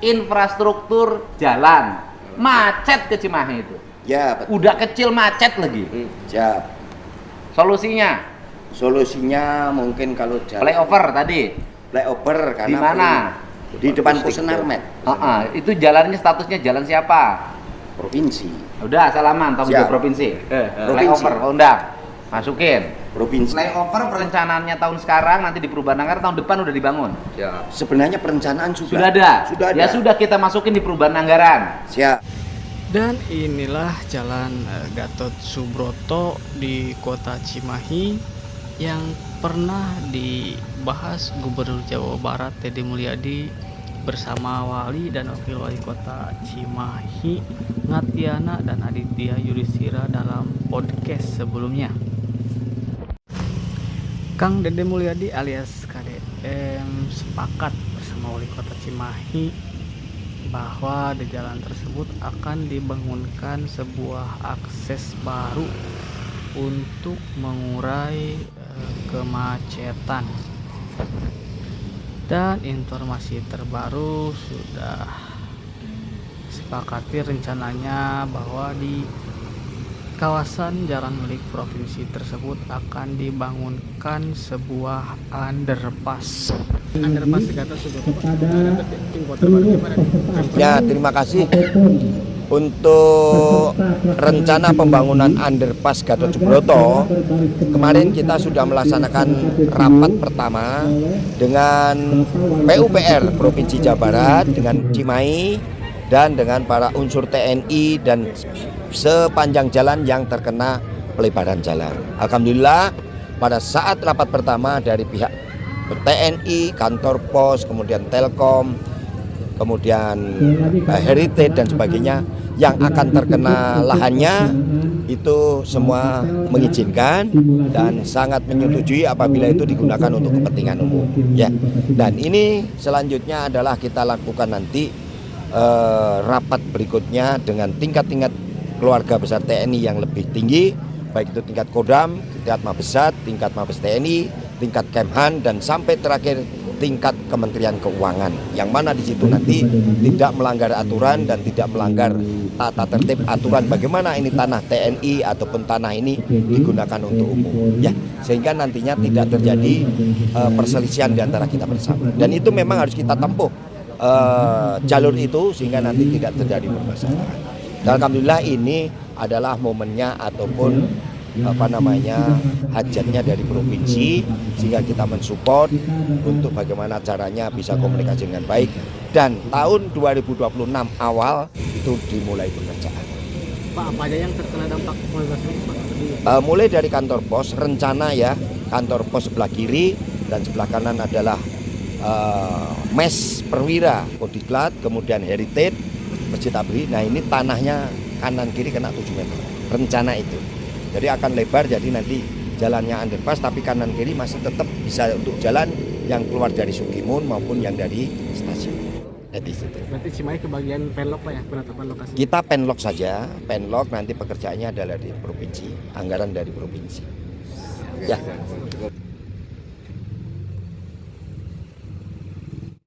infrastruktur jalan. Macet ke Cimahi itu. Ya, betul. Udah kecil macet lagi. Siap. Solusinya Solusinya mungkin kalau jalan flyover tadi. flyover karena Di mana? Di depan Pusenarmet. Itu jalannya statusnya jalan siapa? Provinsi. Udah salaman tanggung jawab provinsi. Flyover undang. Masukin. Provinsi. Flyover perencanaannya tahun sekarang, nanti di perubahan anggaran tahun depan udah dibangun. Ya. Sebenarnya perencanaan Sudah ada. Sudah ada. Ya sudah kita masukin di perubahan anggaran. Siap. Dan inilah jalan Gatot Subroto di kota Cimahi yang pernah dibahas Gubernur Jawa Barat Deddy Mulyadi bersama Wali dan Wakil Wali Kota Cimahi Ngatiana dan Aditya Yudhistira dalam podcast sebelumnya. Kang Deddy Mulyadi alias KDM sepakat bersama Wali Kota Cimahi bahwa di jalan tersebut akan dibangunkan sebuah akses baru untuk mengurai kemacetan. Dan informasi terbaru sudah sepakati rencananya bahwa di kawasan jalan milik provinsi tersebut akan dibangunkan sebuah underpass. Underpass Gatot Subroto. Ya, terima kasih untuk rencana pembangunan underpass Gatot Subroto. Kemarin kita sudah melaksanakan rapat pertama dengan PUPR Provinsi Jawa Barat, dengan Cimahi, dan dengan para unsur TNI dan sepanjang jalan yang terkena pelebaran jalan. Alhamdulillah pada saat rapat pertama dari pihak TNI, kantor pos, kemudian Telkom, kemudian Heritage dan sebagainya yang akan terkena lahannya itu semua mengizinkan dan sangat menyetujui apabila itu digunakan untuk kepentingan umum. Ya, dan ini selanjutnya adalah kita lakukan nanti rapat berikutnya dengan tingkat-tingkat keluarga besar TNI yang lebih tinggi, baik itu tingkat Kodam, tingkat Mabesat, tingkat Mabes TNI, tingkat Kemhan, dan sampai terakhir tingkat Kementerian Keuangan, yang mana di situ nanti tidak melanggar aturan dan tidak melanggar tata tertib aturan bagaimana ini tanah TNI ataupun tanah ini digunakan untuk umum, ya, sehingga nantinya tidak terjadi perselisihan di antara kita bersama. Dan itu memang harus kita tempuh jalur itu sehingga nanti tidak terjadi permasalahan. Dan alhamdulillah ini adalah momennya ataupun hajatnya dari provinsi, sehingga kita mensupport untuk bagaimana caranya bisa komunikasi dengan baik, dan tahun 2026 awal itu dimulai pekerjaan. Pak, apa aja yang terkena dampak pembebasan ini, Pak? Mulai dari kantor pos, rencana ya, kantor pos sebelah kiri dan sebelah kanan adalah Mes Perwira Kodiklat, kemudian Heritage Masjid Abri. Nah ini tanahnya kanan kiri kena 7 meter rencana itu, jadi akan lebar, jadi nanti jalannya underpass tapi kanan kiri masih tetap bisa untuk jalan yang keluar dari Sukimun maupun yang dari stasiun. Jadi situ. Berarti Cimahi kebagian penlok, Pak, ya, penetapan lokasi. Kita penlok saja, penlok nanti pekerjaannya adalah di provinsi, anggaran dari provinsi. Ya.